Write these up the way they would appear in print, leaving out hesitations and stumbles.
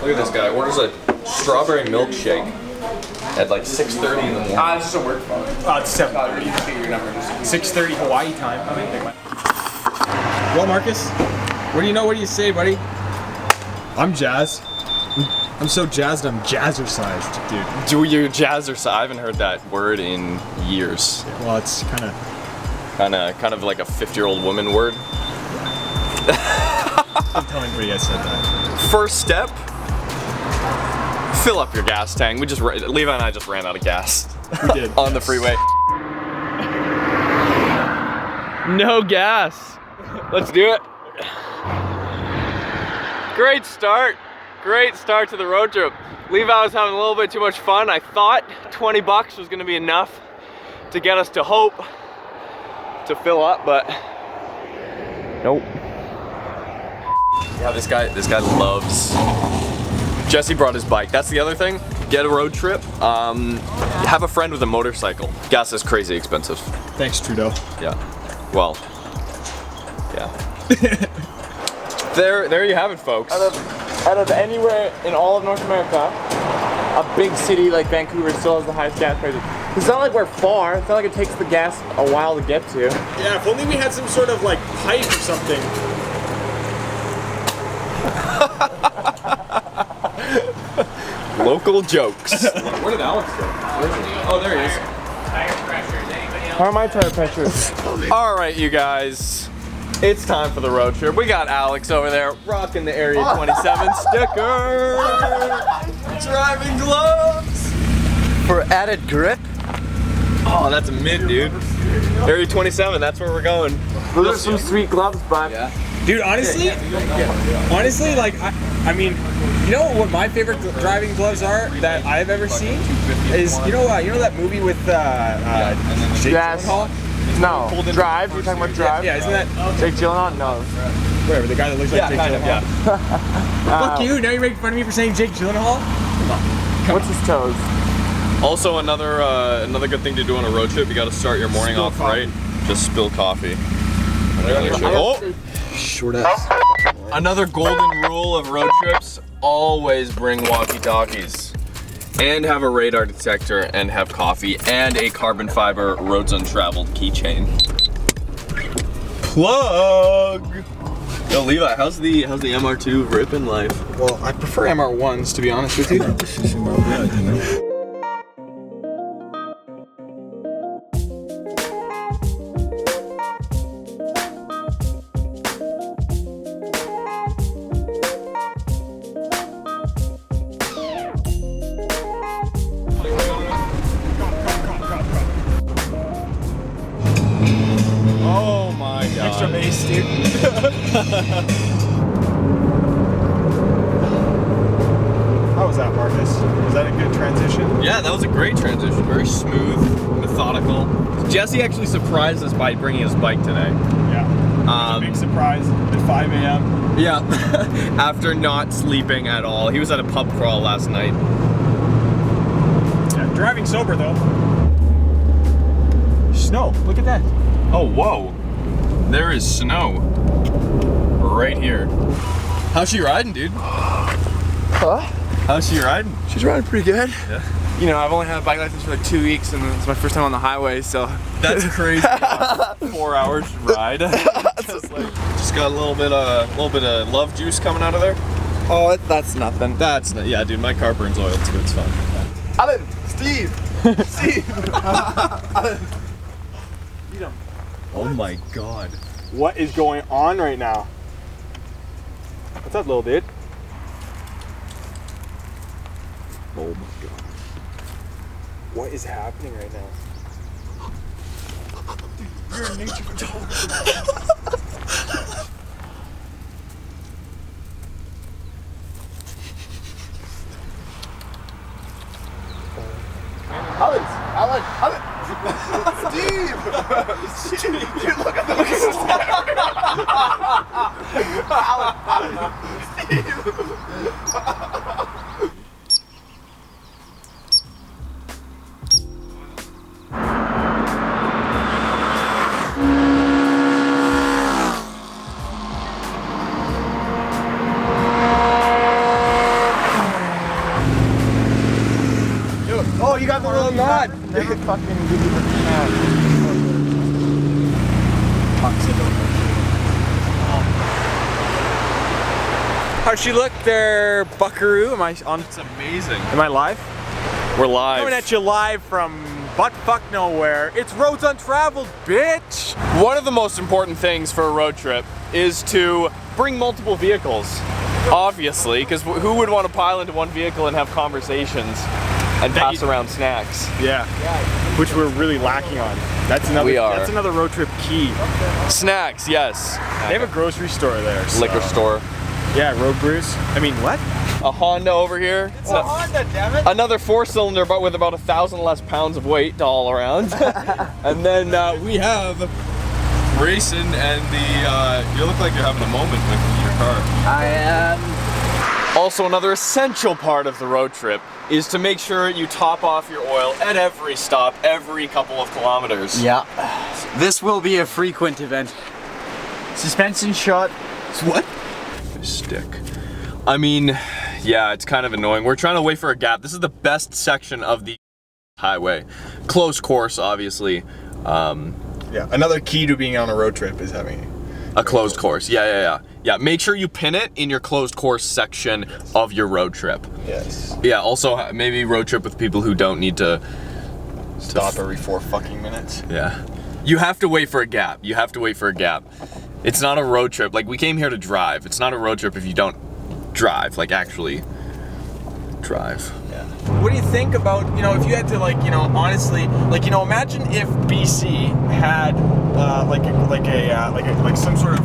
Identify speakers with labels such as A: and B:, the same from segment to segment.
A: Look at this guy. Orders a strawberry milkshake at like 6:30 in the morning.
B: It's just a work phone.
C: It's 7:30.
B: You can figure your number.
C: 6:30 Hawaii time. Well, Marcus, what do you know? What do you say, buddy? I'm jazzed. I'm so jazzed. I'm jazzercised, dude.
A: Do you jazzercise? I haven't heard that word in years.
C: Well, it's kind of like
A: a 50-year-old woman word.
C: Don't tell anybody I said that.
A: First step: fill up your gas tank. Levi and I just ran out of gas.
C: We did
A: on the freeway. No gas. Let's do it. Great start. Great start to the road trip. Levi was having a little bit too much fun. I thought 20 bucks was gonna be enough to get us to Hope to fill up, but nope. Yeah, this guy loves. Jesse brought his bike. That's the other thing. Get a road trip. Have a friend with a motorcycle. Gas is crazy expensive.
C: Thanks, Trudeau.
A: Yeah. Well. Yeah. There you have it, folks.
B: Out of anywhere in all of North America, a big city like Vancouver still has the highest gas prices. It's not like we're far. It's not like it takes the gas a while to get to.
C: Yeah, if only we had some sort of like pipe or something.
A: Local jokes. Where did Alex go? Oh, there he is.
B: Tire pressures. How are my tire pressures?
A: All right, you guys. It's time for the road trip. We got Alex over there rocking the Area 27 sticker. Driving gloves.
B: For added grip.
A: Oh, that's a mid, dude. Area 27, that's where we're going.
B: Those are some sweet gloves, bud.
A: Yeah.
C: Dude, honestly, like, I mean, you know what my favorite driving gloves are that I've ever seen is, you know that movie with Jake Gyllenhaal?
B: No, Drive. You're talking about Drive?
C: Yeah, isn't that
B: Jake Gyllenhaal? No.
C: Whatever, the guy that looks like Jake Gyllenhaal. Fuck you! Now you're making fun of me for saying Jake Gyllenhaal? Come on.
B: What's his toes?
A: Also, another good thing to do on a road trip, you got to start your morning off right. Just spill coffee. Oh, short ass. Another golden rule of road trips: always bring walkie-talkies, and have a radar detector, and have coffee, and a carbon fiber Roads Untraveled keychain. Plug. Yo, Levi, how's the MR2 ripping life?
C: Well, I prefer MR1s, to be honest with you.
A: Oh my god.
C: Extra bass, dude. How was that, Marcus? Was that a good transition?
A: Yeah, that was a great transition. Very smooth, methodical. Jesse actually surprised us by bringing his bike today.
C: Yeah. Big surprise at 5 a.m.
A: Yeah, after not sleeping at all. He was at a pub crawl last night.
C: Yeah, driving sober though. Snow, look at that.
A: Oh, whoa. There is snow. Right here. How's she riding, dude?
B: Huh?
A: How's she riding?
B: She's riding pretty good.
A: Yeah.
B: You know, I've only had a bike license for like 2 weeks, and it's my first time on the highway, so.
A: That's crazy. 4 hours ride. just got a little bit of love juice coming out of there.
B: Oh, that's nothing.
A: That's not, yeah, dude. My car burns oil too. It's fun.
B: Alan, Steve, Alan.
A: Oh my god.
C: What is going on right now? What's up, little dude?
A: Oh my god.
C: What is happening right now? You're a nature photographer.
B: Alan, Steve! Dude, look at the
C: will not.
B: Never fucking give you the snack.
C: How'd she look there, buckaroo? Am I on?
A: It's amazing.
C: Am I live?
A: We're live.
C: Coming at you live from buttfuck nowhere. It's Roads Untraveled, bitch.
A: One of the most important things for a road trip is to bring multiple vehicles. Obviously, because who would want to pile into one vehicle and have conversations and pass around snacks?
C: Yeah. Which we're really lacking on. That's another.
A: We are.
C: That's another road trip key.
A: Snacks, yes.
C: They have a grocery store there. So.
A: Liquor store.
C: Yeah, road brews. I mean, what?
A: A Honda over here.
C: It's a Honda, damn it.
A: Another 4-cylinder, but with about 1,000 less pounds of weight all around. And then we have Grayson and the. You look like you're having a moment with your car.
B: I am.
A: Also, another essential part of the road trip is to make sure you top off your oil at every stop, every couple of kilometers.
B: Yeah. This will be a frequent event. Suspension shot.
A: What? Stick. I mean, yeah, it's kind of annoying. We're trying to wait for a gap. This is the best section of the highway. Close course, obviously.
C: Yeah, another key to being on a road trip is having
A: a closed course. Yeah, make sure you pin it in your closed course section of your road trip.
C: Yes.
A: Yeah, also maybe road trip with people who don't need to
C: Stop every 4 fucking minutes.
A: Yeah. You have to wait for a gap. You have to wait for a gap. It's not a road trip. Like, we came here to drive. It's not a road trip if you don't drive, like actually drive.
C: Yeah. What do you think about, you know, if you had to, like, you know, honestly, like, you know, imagine if BC had like some sort of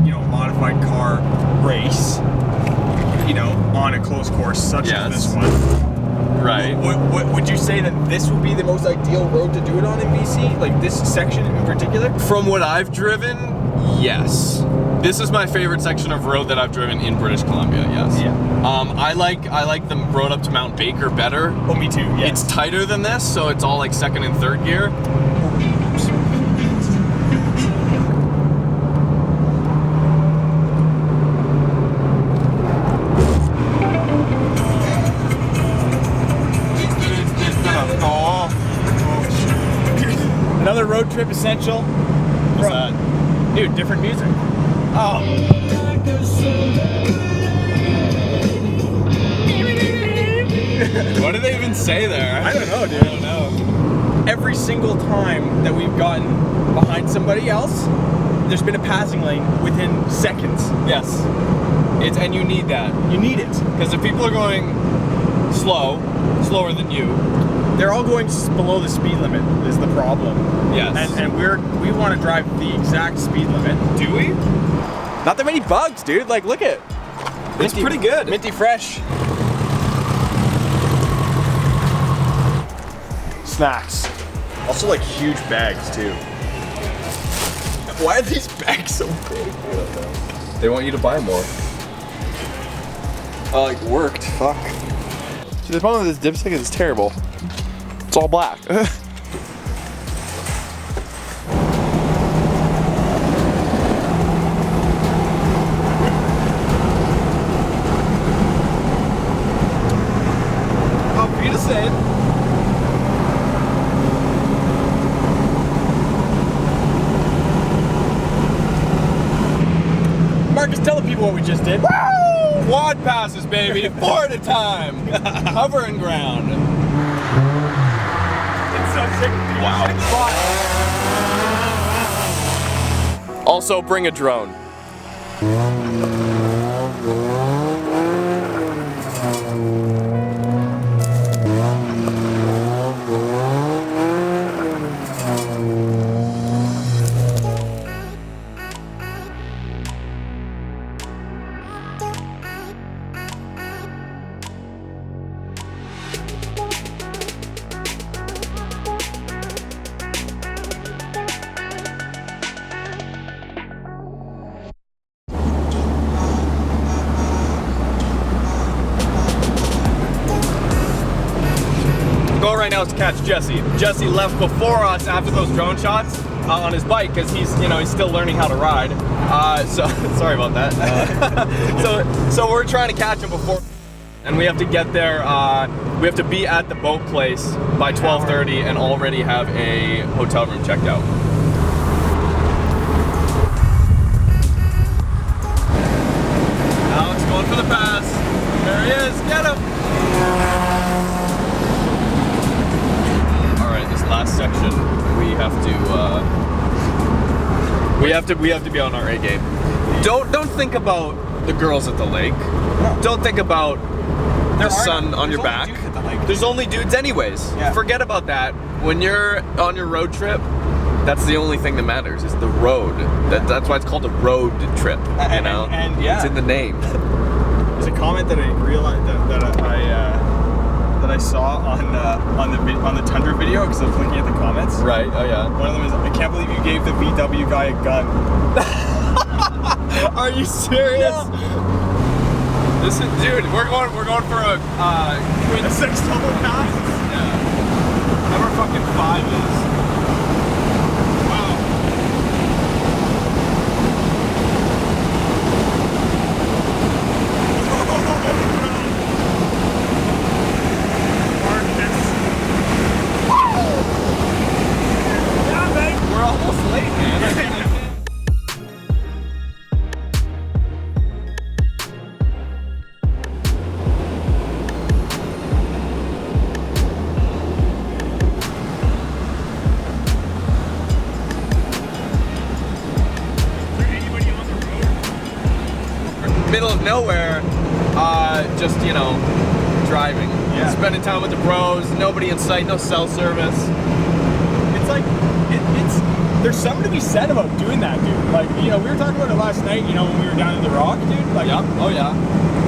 C: you know, modified car race, you know, on a closed course such as this one.
A: Right.
C: What would you say that this would be the most ideal road to do it on in BC? Like this section in particular?
A: From what I've driven, yes. This is my favorite section of road that I've driven in British Columbia, yes.
C: Yeah.
A: I like the road up to Mount Baker better.
C: Oh, me too, yes.
A: It's tighter than this, so it's all like second and third gear.
C: Another road trip essential.
A: What's that?
C: Dude, different music. Oh.
A: What did they even say there?
C: I don't know, dude. I don't know. Every single time that we've gotten behind somebody else, there's been a passing lane within seconds.
A: Yes. And you need that.
C: You need it.
A: Because if people are going slower than you,
C: they're all going below the speed limit is the problem.
A: Yes.
C: And we want to drive the exact speed limit.
A: Do we?
C: Not that many bugs, dude. Like, look at it.
A: It's pretty good.
C: Minty fresh. Snacks. Also, like, huge bags, too. Why are these bags so big?
A: They want you to buy more.
C: Oh, it worked. Fuck. See, the problem with this dipstick is it's terrible. It's all black.
A: Oh, Peter said.
C: Marcus, tell the people what we just did.
A: Woo! Quad passes, baby. 4 at a time. Hovering ground.
C: It's so sick.
A: Wow. Also, bring a drone. Goal right now is to catch Jesse. Jesse left before us after those drone shots on his bike because he's still learning how to ride. So sorry about that. So we're trying to catch him before. and we have to get there. We have to be at the boat place by 12:30 and already have a hotel room checked out. Alex going for the pass. There he is. Get him. All right, this last section we have to be on our A game. Don't think about the girls at the lake. No. Don't think about the sun on your back. There's only dudes anyways. Yeah. Forget about that. When you're on your road trip, that's the only thing that matters is the road. That's why it's called a road trip. You know, and yeah, it's in the name.
C: There's a comment that I realized that I saw on the Tundra video because I was looking at the comments.
A: Right. Oh yeah.
C: One of them is, I can't believe you gave the VW guy a gun.
A: Are you serious? Yeah. This is, dude. We're going for a
C: twin 6 double pass.
A: Yeah. Number fucking 5 is. Wow.
C: Yeah, mate.
A: We're almost late, man. Middle of nowhere, just, you know, driving. Yeah. Spending time with the bros, nobody in sight, no cell service.
C: It's like, there's something to be said about doing that, dude. Like, you know, we were talking about it last night, you know, when we were down in the Rock, dude. Like,
A: yeah. Oh yeah.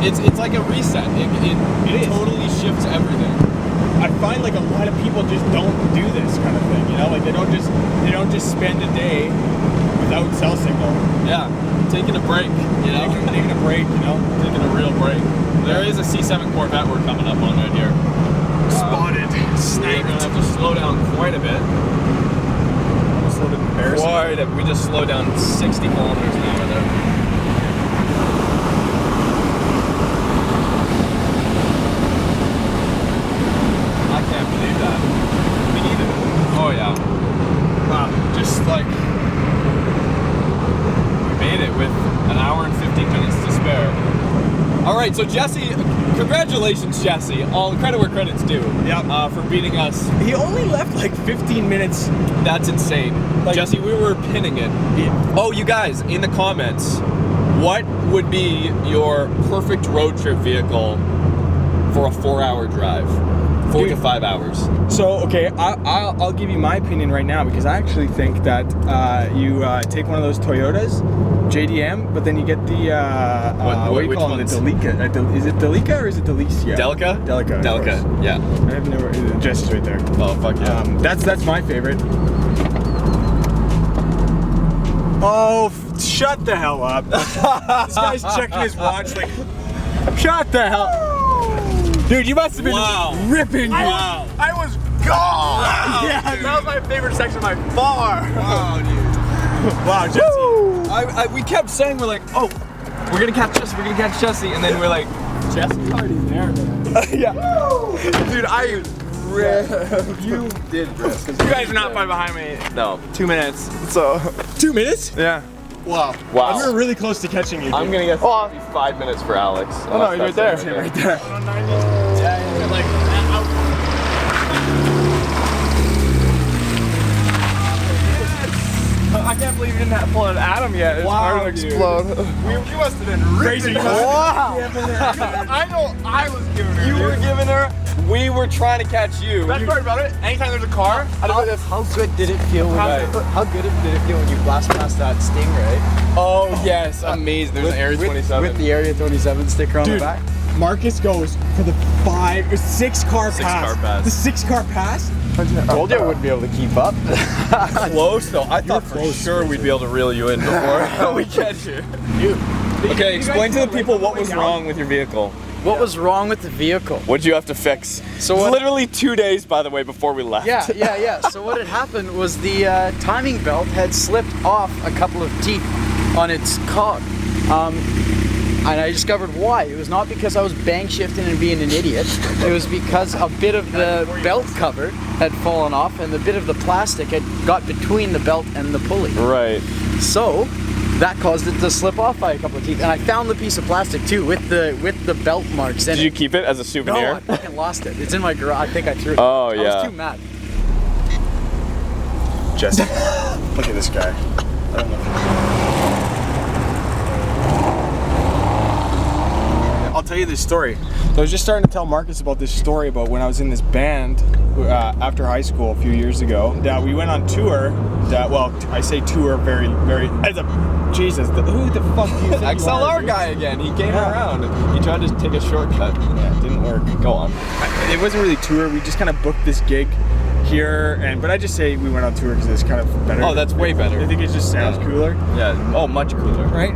A: It's like a reset. It totally shifts everything.
C: I find like a lot of people just don't do this kind of thing, you know? Like they don't just spend a day without cell signal.
A: Yeah. Taking a break, you know?
C: Taking a break, you know?
A: Taking a real break. There is a C7 Corvette we're coming up on right here.
C: Spotted. Sniped.
A: We're gonna have to slow down quite a bit.
C: Almost a little bit embarrassing.
A: Quite a bit. We just slowed down 60 kilometers an hour there. I can't believe that.
C: Me neither.
A: Oh yeah. Wow. Just like made it with an hour and 15 minutes to spare. All right, so Jesse, congratulations, Jesse. All credit where credit's due.
C: Yeah.
A: For beating us.
C: He only left like 15 minutes.
A: That's insane. Like, Jesse, we were pinning it.
C: Yeah.
A: Oh, you guys, in the comments, what would be your perfect road trip vehicle for a 4-hour drive? 4 to 5 hours.
C: So, okay, I'll give you my opinion right now because I actually think that you take one of those Toyotas, JDM, but then you get the, what do you call it, the Delica. Is it Delica or is it Delicia?
A: Delica?
C: Delica.
A: Delica, yeah.
C: I've never, Jesse's right there.
A: Oh, fuck yeah.
C: That's my favorite. Oh, shut the hell up. This guy's checking his watch like, shut the hell up. Dude, you must have been ripping.
A: Wow.
B: I was gone!
A: Wow,
B: yeah,
A: dude.
B: that was my favorite section by far.
A: Wow, dude.
C: Wow, Jesse.
A: We kept saying, we're like, oh, we're gonna catch Jesse, and then we're like,
C: Jesse's already there, man.
B: Yeah. Dude, I ripped.
A: you did rip.
B: You guys are not far behind me.
A: No.
B: 2 minutes. So.
C: 2 minutes?
B: Yeah.
C: Wow.
A: Wow.
C: We were really close to catching you. Dude.
A: I'm gonna guess 5 minutes for Alex.
B: Oh no, he's right there.
C: Right there.
B: Yeah, like I can't believe you didn't have pulled an atom yet. It's hard to explode.
C: You must have been crazy.
B: Wow. I know I was giving her.
A: You were giving her. We were trying to catch you.
B: Best part about it, anytime there's a car, I do this.
D: How good did it feel when did it feel when you blast past that Stingray?
A: Oh yes, amazing. There's an Area 27.
D: With the Area 27 sticker on the back.
C: Marcus goes for the 6 car pass. The 6 car pass?
D: I told you I wouldn't be able to keep up.
A: Close though. I thought for sure we'd be able to reel you in before we catch you. Okay, explain to the people what was wrong with your vehicle.
D: What was wrong with the vehicle?
A: What'd you have to fix? So literally 2 days, by the way, before we left.
D: Yeah. So what had happened was the timing belt had slipped off a couple of teeth on its cog. And I discovered why. It was not because I was bang shifting and being an idiot. It was because a bit of the belt cover had fallen off and the bit of the plastic had got between the belt and the pulley.
A: Right.
D: So that caused it to slip off by a couple of teeth. And I found the piece of plastic too with the belt marks in it.
A: Did you keep it as a souvenir?
D: No, I fucking lost it. It's in my garage. I think I threw it.
A: Oh, yeah.
D: I was too mad.
C: Jesse, look at this guy. I don't know. I'll tell you this story. So I was just starting to tell Marcus about this story about when I was in this band after high school a few years ago. That we went on tour. Well, I say tour very, very. Jesus, who the fuck do you think
A: XLR
C: you are,
A: guy again. He came around. He tried to take a shortcut. Yeah, it didn't work. Go on.
C: It wasn't really tour. We just kind of booked this gig here, but I just say we went on tour because it's kind of better.
A: Oh, that's way better.
C: I think it just sounds cooler.
A: Yeah. Oh, much cooler.
C: Right?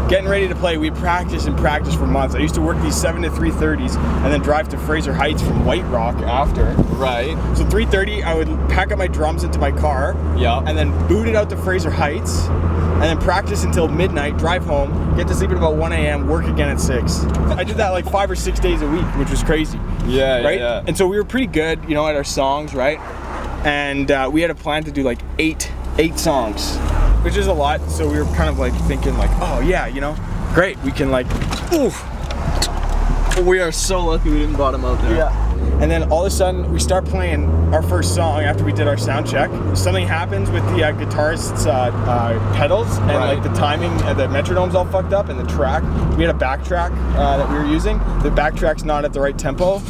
C: Getting ready to play, we practiced and practiced for months. I used to work these 7 to 3:30s and then drive to Fraser Heights from White Rock after.
A: Right.
C: So 3:30, I would pack up my drums into my car.
A: Yeah.
C: And then boot it out to Fraser Heights, and then practice until midnight, drive home, get to sleep at about 1 a.m., work again at 6. I did that like 5 or 6 days a week, which was crazy.
A: Yeah,
C: right?
A: yeah.
C: And so we were pretty good, you know, at our songs, right? And we had a plan to do like eight songs, which is a lot. So we were kind of like thinking like, oh yeah, you know, great, we can like, oof.
A: We are so lucky we didn't bottom out there.
C: Yeah. And then all of a sudden we start playing our first song after we did our sound check. Something happens with the guitarist's pedals and like the timing, the metronome's all fucked up, and the track. We had a backtrack that we were using. The backtrack's not at the right tempo,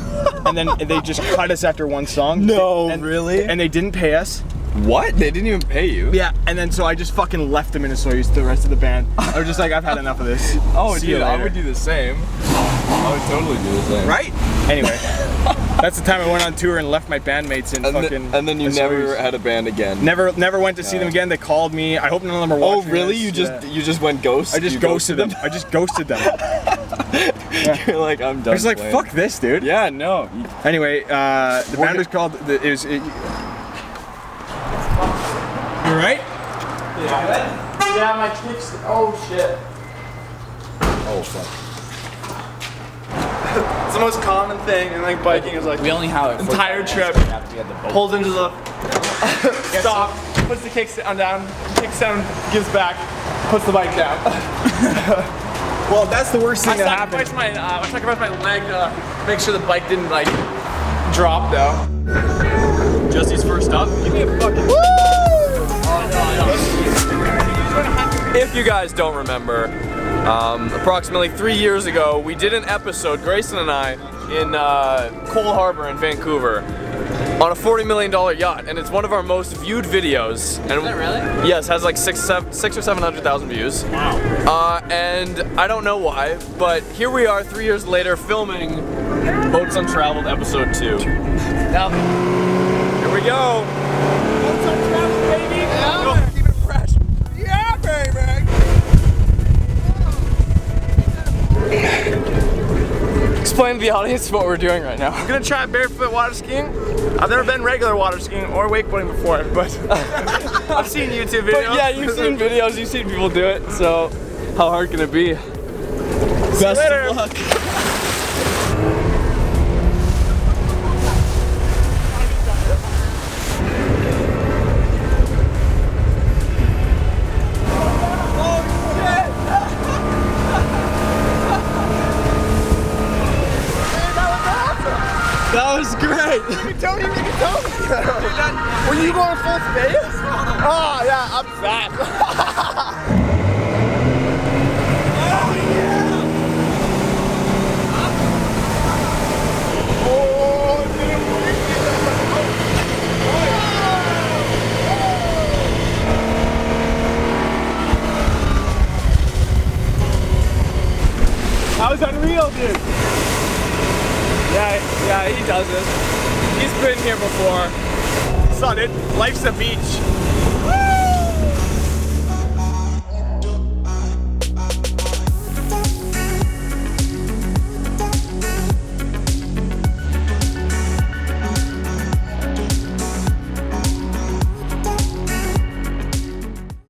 C: and then they just cut us after one song.
A: No, really?
C: And they didn't pay us.
A: What? They didn't even pay you?
C: Yeah, and then so I just fucking left them in Minnesota to the rest of the band. I was just like, I've had enough of this.
A: Oh,
C: See you
A: dude, I
C: later.
A: would do the same. I would totally do the same.
C: Right? Anyway, that's the time I went on tour and left my bandmates in fucking.
A: And then you never had a band again.
C: Never went to see them again. They called me. I hope none of them are watching.
A: Oh, really?
C: this.
A: You just went ghost?
C: I just ghosted them. I just ghosted them.
A: You're like, I'm done.
C: I was like,
A: playing.
C: fuck this, dude.
A: Yeah, no.
C: Anyway, the band was called. You right?
B: Yeah. Yeah, my kicks. Oh shit.
A: Oh, fuck.
B: It's the most common thing in like biking is like
D: We only have it.
B: entire trip. Pulls into the stop, puts the kicks down, kicks down, gives back, puts the bike down.
C: Well, that's the worst thing
B: I
C: that happened.
B: sacrificed my leg to make sure the bike didn't like drop though.
A: Jesse's first up. Give me a fucking. If you guys don't remember, approximately 3 years ago, we did an episode, Grayson and I, in Cole Harbor in Vancouver, on a $40 million yacht, and it's one of our most viewed videos. And is that really? Yes, has like 600 or 700,000 views. Wow. And I don't know why, but here we are 3 years later filming Boats Untraveled episode 2. Now, here we go. Boats Untraveled, baby. Yeah. Keep it fresh. Yeah, baby. Explain to the audience what we're doing right now.
B: I'm gonna try barefoot water skiing. I've never been regular water skiing or wakeboarding before, but I've seen YouTube videos.
A: But yeah, you've seen videos, you've seen people do it, so how hard can it be? Best of luck. That was great!
B: Tell me. Were you going full space? Oh yeah, I'm fat.
C: That was unreal, dude.
B: Yeah, he does this. He's been here before. Son, life's a beach.